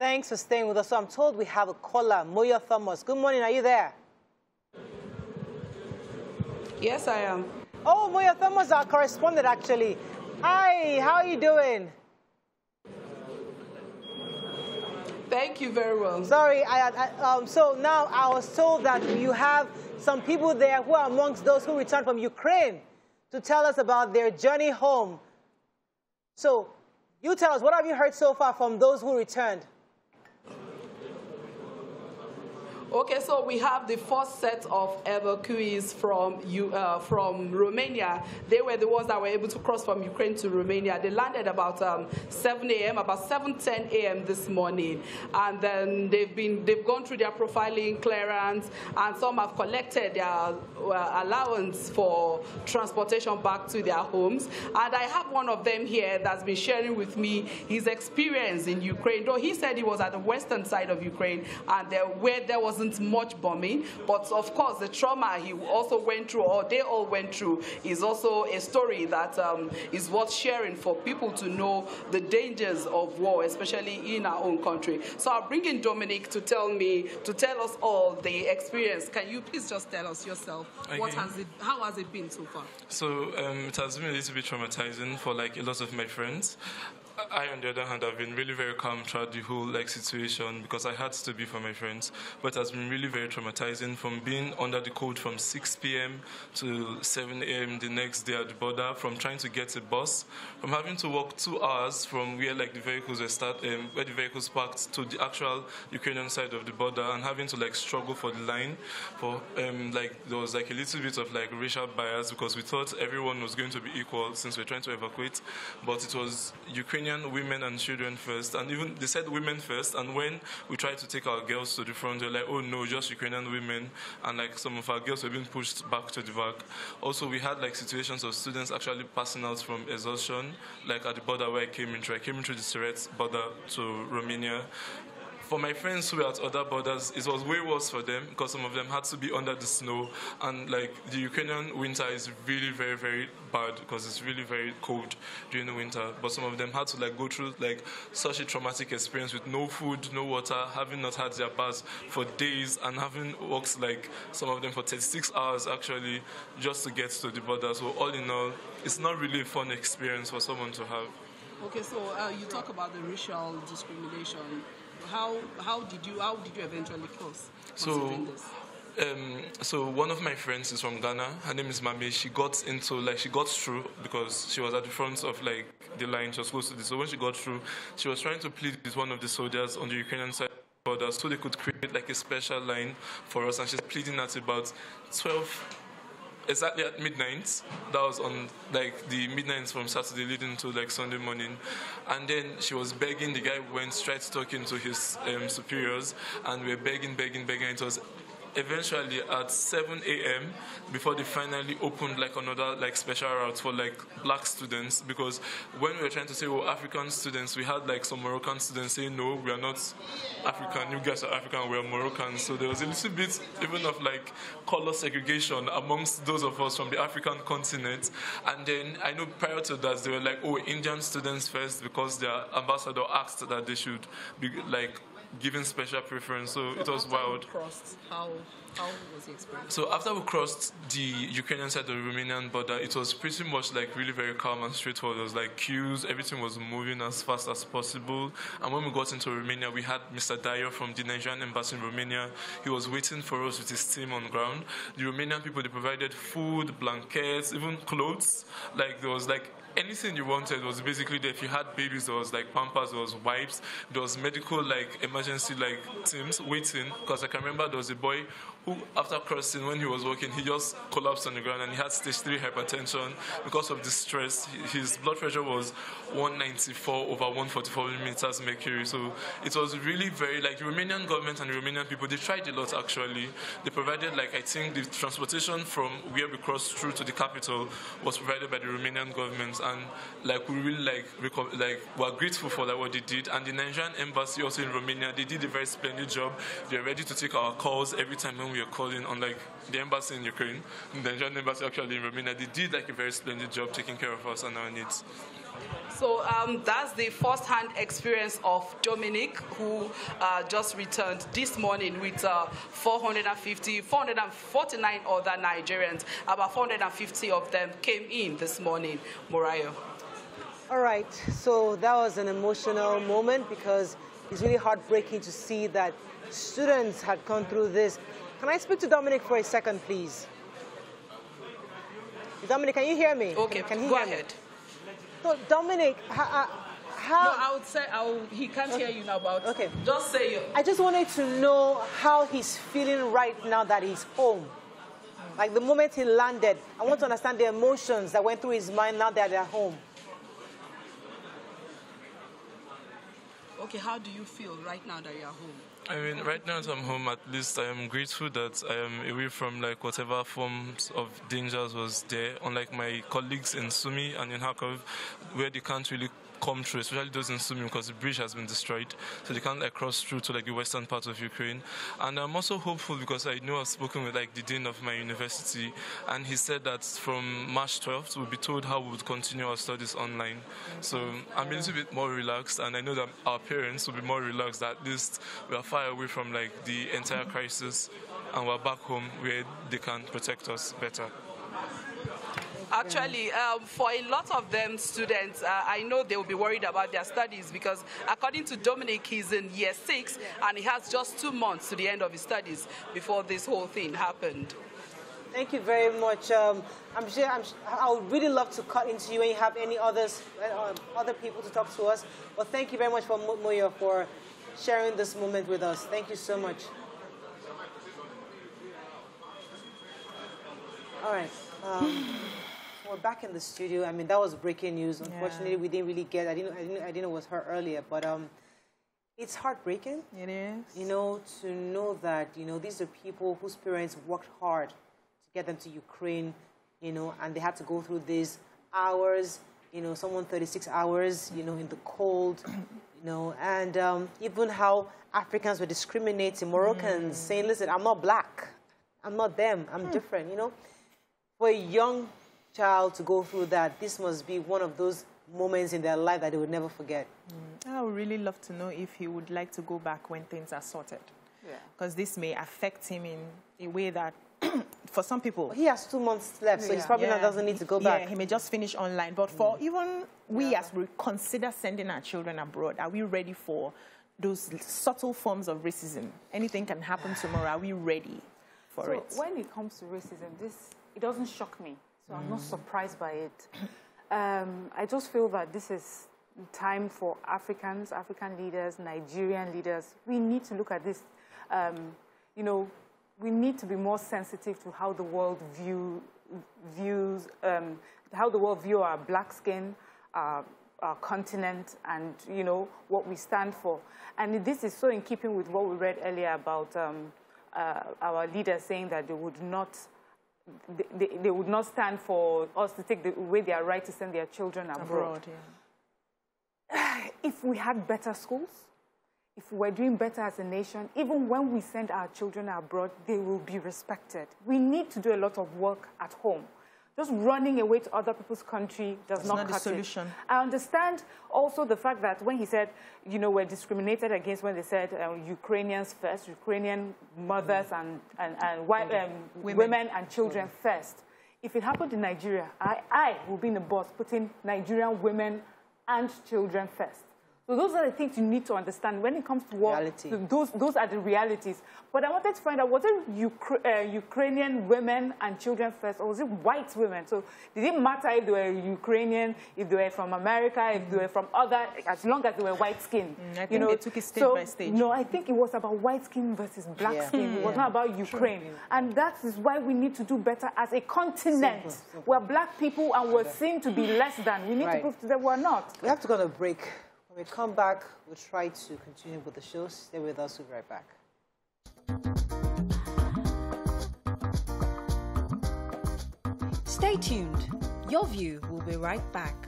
Thanks for staying with us. So I'm told we have a caller, Moya Thomas. Good morning. Are you there? Yes, I am. Oh, Moya Thomas, our correspondent, actually. Hi, how are you doing? Thank you very well. Sorry, so now I was told that you have some people there who are amongst those who returned from Ukraine to tell us about their journey home. So you tell us, what have you heard so far from those who returned? Okay, so we have the first set of evacuees from Romania. They were the ones that were able to cross from Ukraine to Romania. They landed about 7 a.m., about 7:10 a.m. this morning, and then they've gone through their profiling clearance, and some have collected their allowance for transportation back to their homes. And I have one of them here that's been sharing with me his experience in Ukraine. Though he said he was at the western side of Ukraine, and where there wasn't much bombing, but of course the trauma he also went through, or they all went through, is also a story that is worth sharing for people to know the dangers of war, especially in our own country. So I'll bring in Dominic to tell us all the experience. Can you please just tell us yourself, okay, how has it been so far? So it has been a little bit traumatizing for like a lot of my friends. I, on the other hand, have been really very calm throughout the whole situation because I had to be for my friends. But it has been really very traumatizing from being under the cold from 6 p.m. to 7 a.m. the next day at the border, from trying to get a bus, from having to walk 2 hours from where like the vehicles were where the vehicles parked to the actual Ukrainian side of the border, and having to like struggle for the line. For like there was like a little bit of like racial bias because we thought everyone was going to be equal since we're trying to evacuate, but it was Ukrainian women and children first, and even they said women first, and when we tried to take our girls to the front, they're like, oh no, just Ukrainian women, and like some of our girls were being pushed back to the back. Also, we had like situations of students actually passing out from exhaustion, like at the border where I came into the Bucharest border to Romania. For my friends who were at other borders, it was way worse for them because some of them had to be under the snow, and like the Ukrainian winter is really very, very bad because it's really very cold during the winter. But some of them had to like go through like such a traumatic experience with no food, no water, having not had their baths for days, and having walked like some of them for 36 hours actually just to get to the border. So all in all, it's not really a fun experience for someone to have. Okay, so you talk about the racial discrimination. How did you eventually cross? So one of my friends is from Ghana. Her name is Mami. She got through because she was at the front of like the line. She was close to this. So when she got through, she was trying to plead with one of the soldiers on the Ukrainian side of the border so they could create like a special line for us. And she's pleading at about 12. Exactly at midnight. That was on like the midnights from Saturday leading to like Sunday morning, and then she was begging. The guy went straight talking to his superiors, and we were begging. It was eventually at 7 a.m. before they finally opened like another like special route for like black students, because when we were trying to say, well, African students, we had like some Moroccan students saying, no, we are not African, you guys are African, we are Moroccan. So there was a little bit even of like color segregation amongst those of us from the African continent. And then I know prior to that, they were like, oh, Indian students first, because their ambassador asked that they should be like given special preference. So it was wild. How was the experience? So after we crossed the Ukrainian side of the Romanian border, it was pretty much like really very calm and straightforward. There was like queues, everything was moving as fast as possible. And when we got into Romania, we had Mr. Dyer from the Nigerian embassy in Romania. He was waiting for us with his team on ground. The Romanian people, they provided food, blankets, even clothes. Like there was like anything you wanted was basically there. If you had babies, there was like pampers, there was wipes, there was medical like emergency like teams waiting. Because I can remember there was a boy who, after crossing, when he was walking, he just collapsed on the ground and he had stage 3 hypertension because of the stress. His blood pressure was 194 over 144 millimeters mercury. So it was really very, like, the Romanian government and the Romanian people, they tried a lot actually. They provided, like, I think the transportation from where we crossed through to the capital was provided by the Romanian government, and like we really were grateful for like what they did. And the Nigerian embassy also in Romania, they did a very splendid job. They're ready to take our calls every time when we are calling, unlike the embassy in Ukraine. The Nigerian embassy actually in Romania, they did like a very splendid job taking care of us and our needs. So that's the first-hand experience of Dominic, who just returned this morning with 449 other Nigerians. About 450 of them came in this morning, Morayo. All right, so that was an emotional moment because it's really heartbreaking to see that students had gone through this. Can I speak to Dominic for a second, please? Dominic, can you hear me? Okay, go ahead. So, Dominic, how... No, I would say he can't hear you now, but okay. Just say it. I just wanted to know how he's feeling right now that he's home. Like the moment he landed, I want to understand the emotions that went through his mind now that they're home. Okay, how do you feel right now that you're home? I mean, right now that I'm home, at least I am grateful that I am away from like whatever forms of dangers was there. Unlike my colleagues in Sumi and in Kharkov, where they can't really come through, especially those in Sumi, because the bridge has been destroyed, so they can't like cross through to like the western part of Ukraine. And I'm also hopeful because I know I've spoken with like the dean of my university, and he said that from March 12th we'll be told how we would continue our studies online. So I'm a little bit more relaxed, and I know that our parents will be more relaxed. That at least we are far away from like the entire crisis, and we're back home where they can protect us better. Actually, for a lot of them students, I know they will be worried about their studies because according to Dominic, he's in year 6 and he has just 2 months to the end of his studies before this whole thing happened. Thank you very much. I would really love to cut into you when you have any other people to talk to us. But thank you very much for Moyo for sharing this moment with us. Thank you so much. All right. We're back in the studio. I mean, that was breaking news. Unfortunately, we didn't really get. I didn't know it was her earlier, but it's heartbreaking. It is. You know, to know that these are people whose parents worked hard to get them to Ukraine. And they had to go through these hours. Someone 36 hours. In the cold. And even how Africans were discriminating Moroccans, saying, "Listen, I'm not black. I'm not them. I'm different." For a young child to go through that, this must be one of those moments in their life that they would never forget. I would really love to know if he would like to go back when things are sorted. Because this may affect him in a way that, for some people... He has 2 months left, so he's probably doesn't need to go back. Yeah, he may just finish online. But for even we, as we consider sending our children abroad, are we ready for those subtle forms of racism? Anything can happen tomorrow. Are we ready for it? When it comes to racism, it doesn't shock me. So I'm not surprised by it. I just feel that this is time for Africans, African leaders, Nigerian leaders. We need to look at this. We need to be more sensitive to how the world views our black skin, our continent, and what we stand for. And this is so in keeping with what we read earlier about our leaders saying that they would not. They would not stand for us to take away their right to send their children abroad. If we had better schools, if we were doing better as a nation, even when we send our children abroad, they will be respected. We need to do a lot of work at home. Just running away to other people's country does not cut the solution. I understand also the fact that when he said, we're discriminated against when they said Ukrainians first, Ukrainian mothers and women and children first. If it happened in Nigeria, I will be in the bus putting Nigerian women and children first. So those are the things you need to understand when it comes to war. Those are the realities. But I wanted to find out, was it Ukrainian women and children first, or was it white women? So did it matter if they were Ukrainian, if they were from America, if they were from other, as long as they were white skin? I think they took it stage by stage. No, I think it was about white skin versus black skin. It was not about Ukraine. And that is why we need to do better as a continent. We're black people and we're seen to be less than. We need to prove to them we're not. We have to go on a break. When we come back, we'll try to continue with the show. Stay with us. We'll be right back. Stay tuned. Your View will be right back.